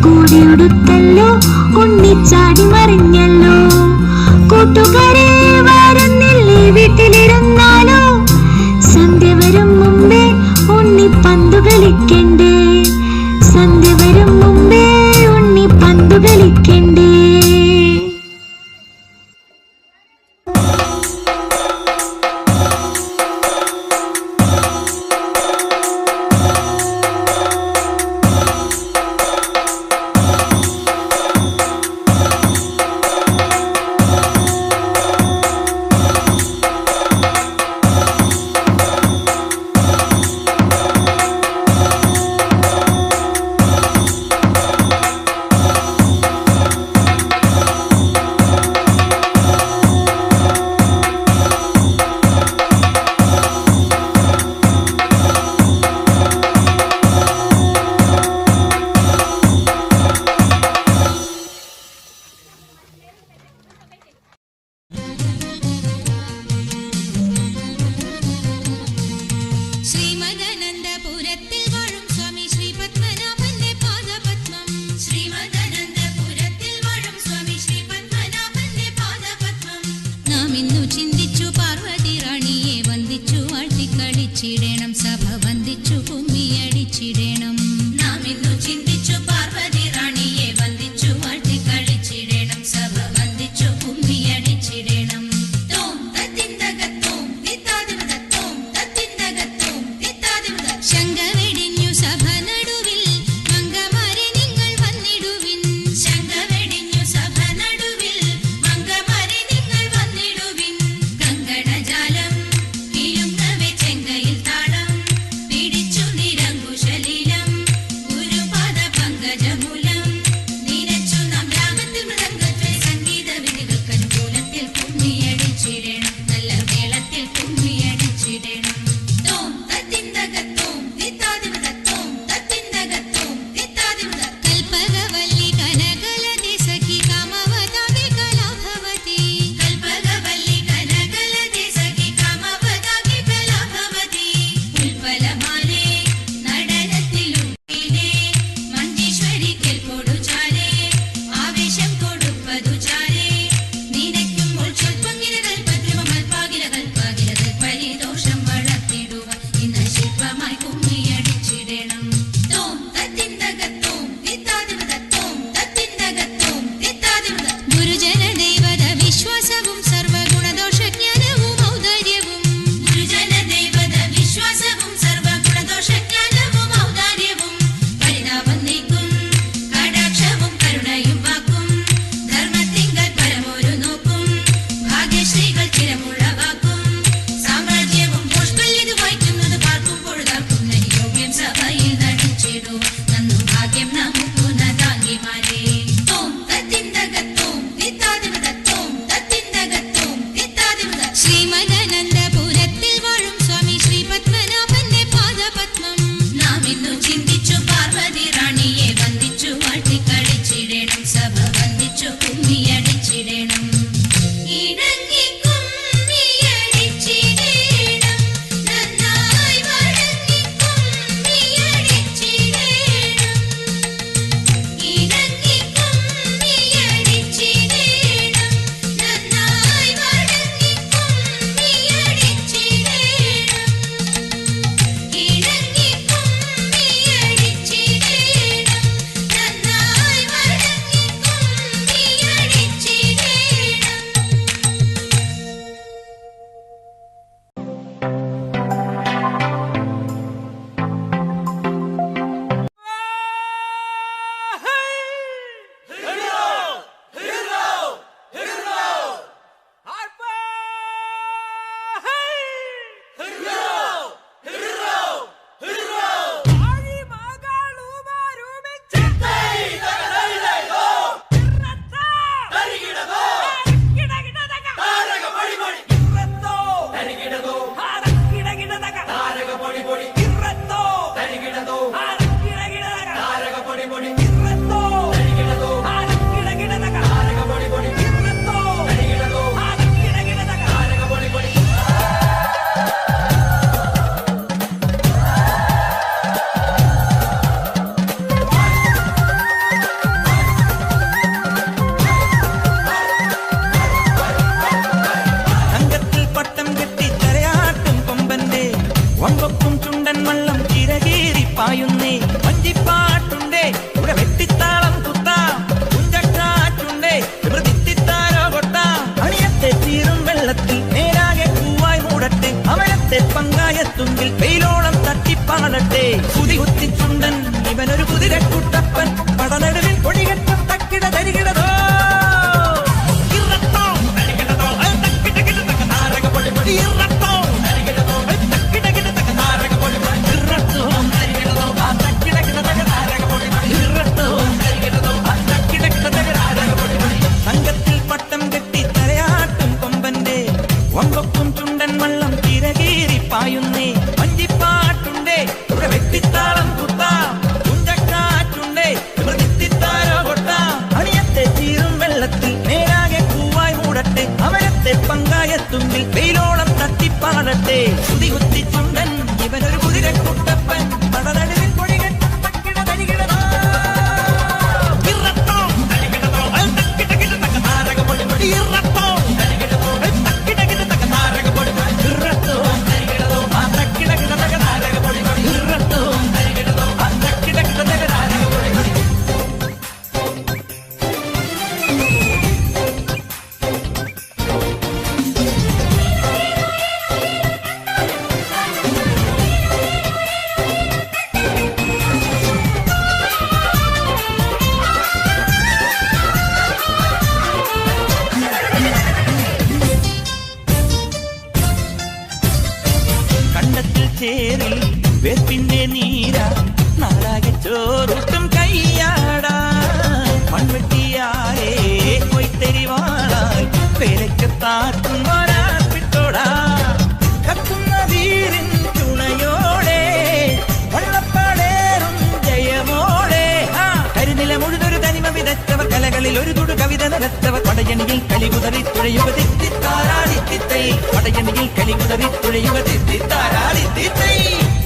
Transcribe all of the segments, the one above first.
കൂടിയുടുത്തല്ലോ ഉണ്ണിച്ചാടി മറിഞ്ഞല്ലോ. കൂട്ടുകാരെ വരുന്നില്ലേ വീട്ടിലിരുന്നാലോ, സന്ധ്യ വരും മുമ്പേ ഉണ്ണി പന്തു കളിക്കണ്ടേ, സന്ധ്യ വരും മുമ്പേ ഉണ്ണി പന്തു കളിക്കണ്ടേ. പാടട്ടെ കുതി ചുണ്ടൻ ഇവനൊരു കുതിരക്കുട്ടപ്പൻ പടനടുവിൽ പൊടികെട്ടും തക്കിട തരികിടതാ ഇറത്തോ തരികിടതോ തക്കിടകിട തക്ക താരക പൊടി ഇറത്തോ തരികിടതോ തക്കിടകിട തക്ക താരക പൊടി ഇറത്തോ തരികിടതോ തക്കിടകിട തക്ക താരക പൊടി ഇറത്തോ തരികിടതോ തക്കിടകിട തക്ക താരക പൊടി ചേരിൽ വേപ്പിന്റെ നീര നാടാകെ ചോറുട്ടും കയ്യാടാ മൺവെട്ടിയായേ കൊയ്ത്തെരിവാളായി പേരയ്ക്ക് താറ്റും വരാപ്പിട്ടോടാ കത്തുന്ന വീരിൻ തുണയോടെ വള്ളപ്പാടേറും ജയമോടെ കരിനില മുഴുതൊരു തനിമ വിതച്ചവർ കലകളിൽ ഒരു തുടു കവിത നിരത്തവർ പടയണിയിൽ കളികുതറി തുഴയുക തിത്തിത്താരാടിത്തിത്തൈ പടയണിയിൽ കളികുതറി തുഴയുക തിത്തിത്താരാടിത്തിത്തൈ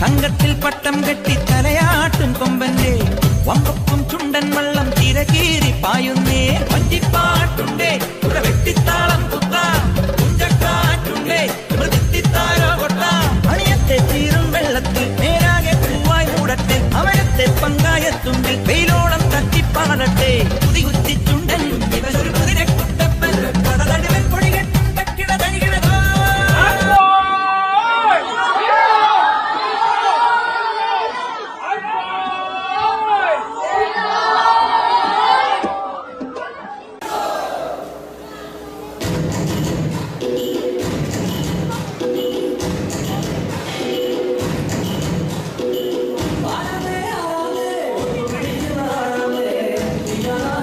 തങ്കത്തിൽ പട്ടം കെട്ടി തലയാട്ടും കൊമ്പന്റെ വമ്പപ്പും ചുണ്ടൻ വള്ളം തിരകീറി പായുന്നേ വഞ്ചിപ്പാട്ടുണ്ടേ കുട വെട്ടിത്താളം കുത്താ കുഞ്ചക്കാറ്റുണ്ടേ മൃതിത്താരോ കൊട്ട അണിയത്തെ തീരും വെള്ളത്തിൽ നേരാകെ പൂവായി മൂടട്ടെ അവനത്തെ പങ്കായത്തുമ്പിൽ വെയിലോളം തട്ടിപ്പാടട്ടെ കുതി ചുണ്ടൻ ഇവനൊരു കുതിരക്കുട്ടപ്പൻ പടനടുവിൽ പൊടികെട്ടും തക്കിട തരികിടതാ Yeah.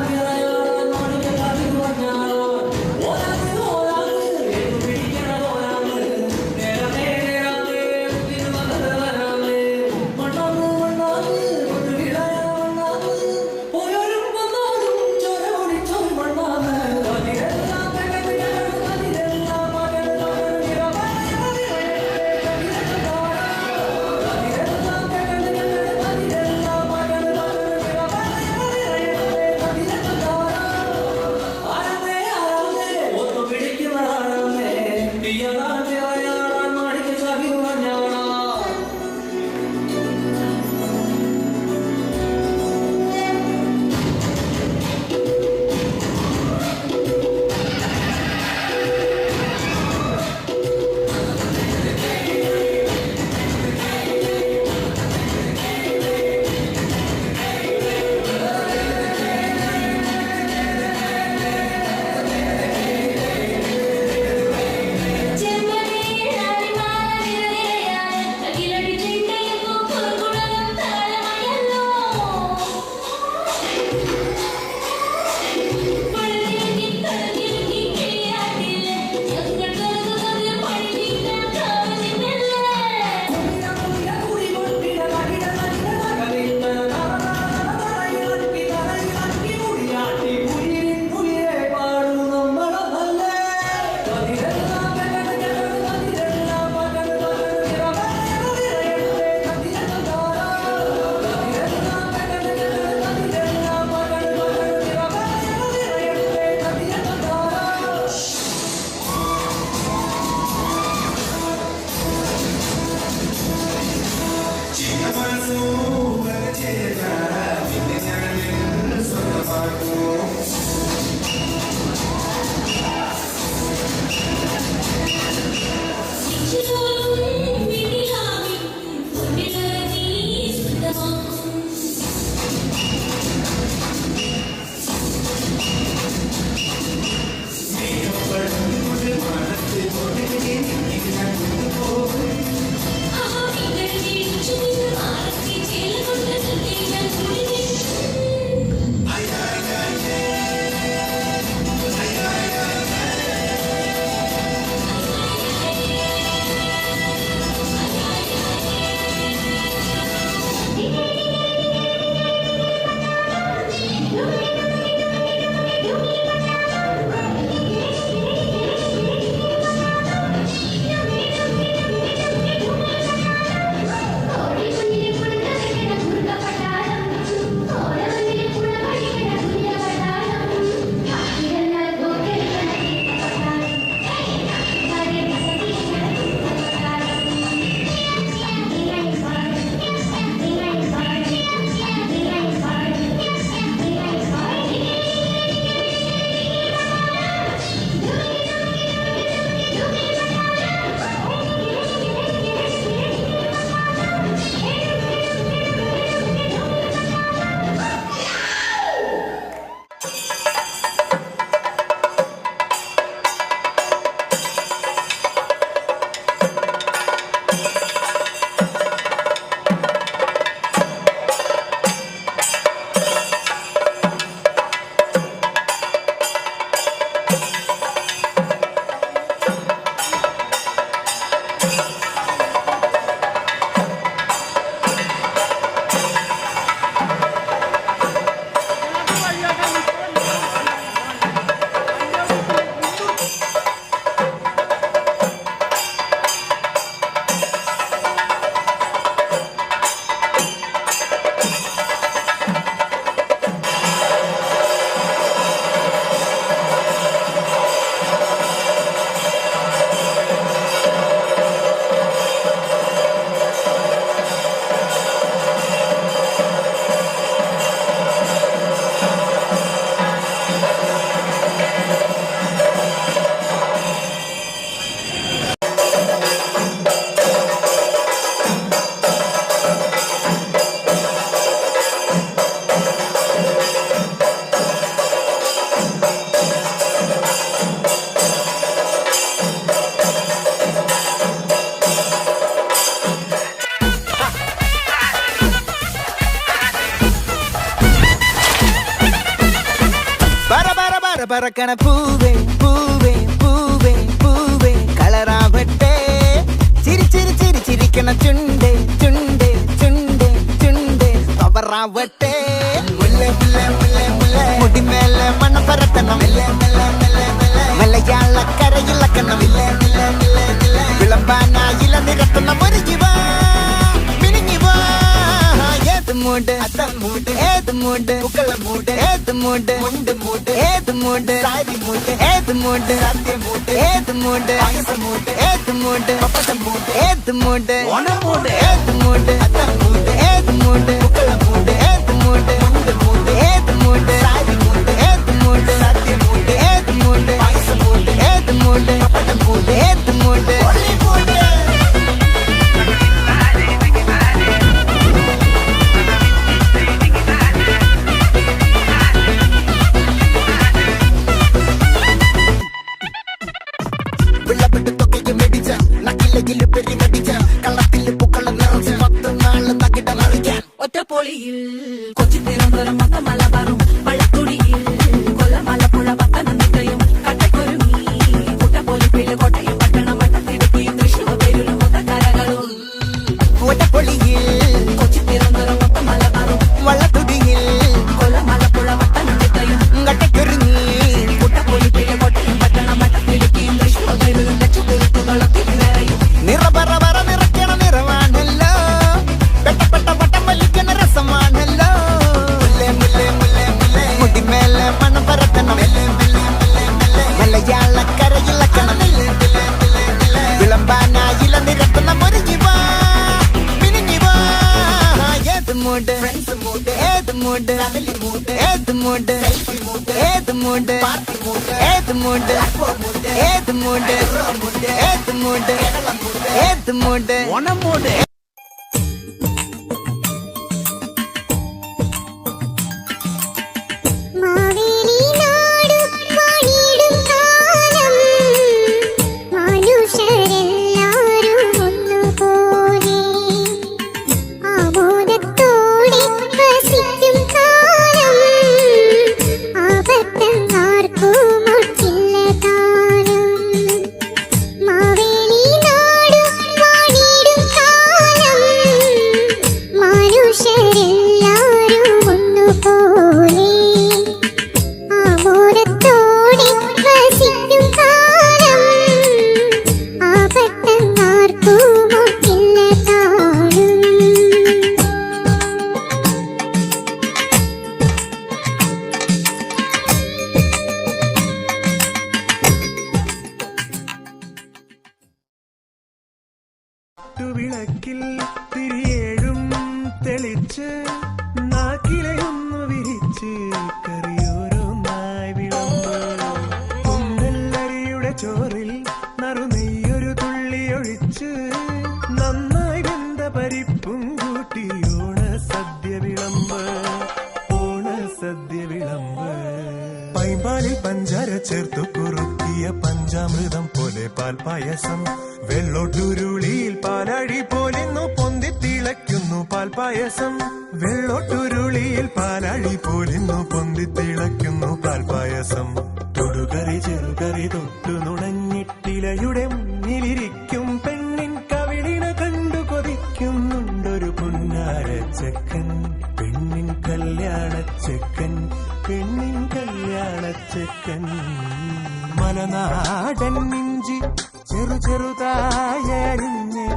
പറക്കണ പൂവേ പൂവേ പൂവേ പൂവേ കളറാവട്ടെ ചിരി ചിരി ചിരി ചിരിക്കണ ചുണ്ട് ചുണ്ട് ചുണ്ട് ചുണ്ട് പവറാവട്ടെ മുല്ലേ മുല്ലേ മുല്ലേ മുല്ലേ മുടിമേലെ മണം പരത്തണം മലയാളക്കരയിളക്കണം വിളമ്പാനായില നിരത്തണം ഒരു ജീവ മിനിങ്ങി വാ ഏത് മൂട് മൂട് ഏത് മൂട് പുക്കള മൂട് ഏത് മൂട് മുണ്ട് മൂട് ഏത് മൂട് സാരി മൂട് ഏത് മൂട് സത്യ മൂട് ഏത് മൂട് മൂട് ഏത് മൂട് പപ്പട മൂട് ഏത് മൂട് ഓണം മൂട് ഏത് മൂട് മൂട് ഏത് മൂട് പുക്കള മൂട് ഏത് മൂട് മുണ്ട് മൂട് ഏത് മൂട് സാരി മൂട് ഏത് മൂട് സത്യ മൂട് ഏത് മൂട് മൂട് ഏത് മൂട് പപ്പട മൂട് ഏത് മൂട് ഒറ്റപ്പൊളിയിൽ കൊച്ചി തിരുവനന്തപുരം മൊത്തം മലബാറും വള്ളക്കുടിയിൽ കൊല്ലമലപ്പുഴ പത്തനംതിട്ടയും കട്ടക്കൊരുങ്ങി കുട്ടപ്പൊലിപ്പിൽ കോട്ടയം പട്ടണം വട്ടത്തിടുക്കിയും തൃശ്ശൂർ പേരിലും മൊത്തക്കരകളും ഒറ്റപ്പൊളിയിൽ കൊച്ചി തിരുവനന്തപുരം മൊത്തം മലബാറും വള്ളത്തുടിയിൽ കൊല്ലമലപ്പുഴ പത്തനംതിട്ടയും കട്ടക്കൊരുങ്ങി കുട്ടപ്പൊലിപ്പിൽ കോട്ടയം പട്ടണം വട്ടത്തിടുക്കിയും തൃശ്ശൂർ പേരിലും ലക്ഷത്തിരുത്തുകളൊക്കെ നിറയും നിറപറ പറ നിറയ്ക്കണ നിറവാണല്ലോ പെട്ടപ്പെട്ട വട്ടം വലിക്കണ രസമാണല്ലോ മുല്ലേ മുല്ലേ മുല്ലേ മുല്ലേ മുടിമേലെ മണം പരത്തണം മലയാളക്കരയിളക്കണം വിളമ്പാനായില നിരത്തണം ഒരു ജീവ മിനിങ്ങി വാ ഏത് മൂട് ഏത് മൂട് ഏത് മൂട് ഏത് മൂട് ഏത് മൂട് ഏത് മൂട് ഏത് മൂട് ഏത് മൂട് ഓണം മൂട് മാവേലി നാടു വാണിടും കാലം മനുഷ്യരെല്ലാരും ഒന്നുപോലെ ആമോദത്തോടെ വസിക്കും കാലം ആപത്തങ്ങാർക്കും ഒട്ടില്ല താരം മാവേലി നാടു വാണിടും കാലം മനുഷ്യരെല്ലാരും ഒന്നുപോലെ ആമോദത്തോടെ വസിക്കും കാലം ആപത്തങ്ങാർക്കും ഒട്ടില്ല താഴും വിളക്കിൽ തിരിയേഴും തെളിച്ച് നാക്കിലയൊന്നു വിരിച്ച് കറിയോരോന്നായി വിളമ്പ് കുന്നല്ലരിയുടെ ചോറിൽ നറുനെയ്യൊരു തുള്ളി ഒഴിച്ച് നന്നായി വെന്ത പരിപ്പും കൂട്ടി ഓണസദ്യ വിളമ്പ് ഓണസദ്യ വിളമ്പ് പൈമ്പാലിൽ പഞ്ചാര ചേർത്തു കുറുക്കിയ പഞ്ചാമൃതം പോലെ പാൽപായസം വെള്ളോട്ടുരുളിയിൽ പാലഴി പോലിന്നു പൊന്തി തിളയ്ക്കുന്നു പാൽപായസം വെള്ളോട്ടുരുളിയിൽ പാലഴി പോലിന്നു പൊന്തി തിളയ്ക്കുന്നു പാൽപായസം തൊടുകറി ചെറുകറി തൊട്ടു നുണഞ്ഞിട്ടിലയുടെ മുന്നിലിരിക്കും പെണ്ണിൻ കവിളിന കണ്ടു കൊതിക്കുന്നുണ്ടൊരു പുന്നാരച്ചക്കൻ പെണ്ണിൻ കല്യാണച്ചക്കൻ പെണ്ണിൻ കല്യാണച്ചക്കൻ മലനാടൻ ഇഞ്ചി ചെറു ചെറുതായരിഞ്ഞ്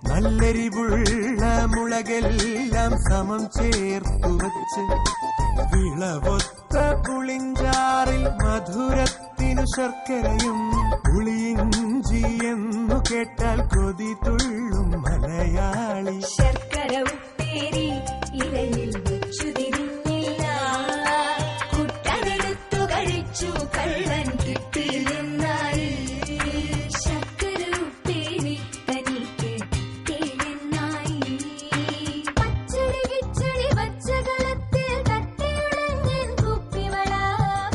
നല്ലെരിവുള്ള മുളകെല്ലാം സമം ചേർത്തു വച്ച് വിളവൊത്ത പുളിഞ്ചാറിൽ മധുരത്തിനു ശർക്കരയും പുളിയിഞ്ചി എന്നു കേട്ടാൽ കൊതി തുള്ളും മലയാളി ശർക്കര ഉപ്പേരി ഇലയിൽ വെച്ചു തിരിഞ്ഞില്ല കുട്ടനെടുത്തു കഴിച്ചു കള്ളൻ കിട്ടിയില്ലെന്നായി ശർക്കര ഉപ്പേരി തനിക്ക് കിട്ടിയില്ലെന്നായി പച്ചടി കിച്ചടി പച്ചകളത്തിൽ തട്ടിയുടഞ്ഞൻ കുപ്പിവള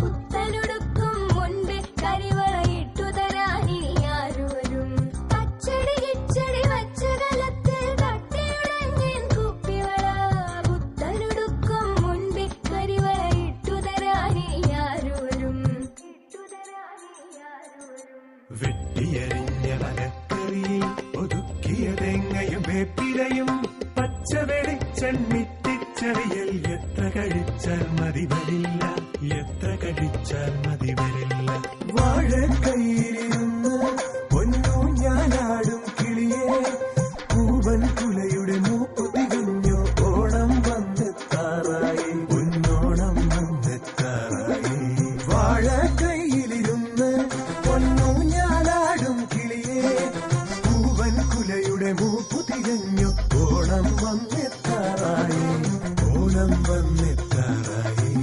പുത്തനുടുക്കും മുൻപ് കരിവളയിട്ടു തരാനി ആരും പച്ചടി കിച്ചടി പച്ചകളത്തിൽ തട്ടിയുടഞ്ഞൻ കണ്ണിട്ടിച്ചറിയൽ എത്ര കഴിച്ചാൽ മതി വരില്ല, എത്ര കഴിച്ചാൽ മതി വരില്ല. വാഴക്കൈയിലിരുന്ന് പൊന്നു ഞാനാടും കിളിയെ, പൂവൻ കുലയുടെ മൂപ്പു തികഞ്ഞു, ഓണം വന്നെത്താറായി, പൊന്നോണം വന്നെത്താറായി. വാഴക്കൈയിലിരുന്ന് പൊന്നു ഞാനാടും കിളിയെ, പൂവൻ കുലയുടെ മൂപ്പു തികഞ്ഞു, ഓണം വന്നെത്താറായി, ഓണം വന്നെത്താറായി.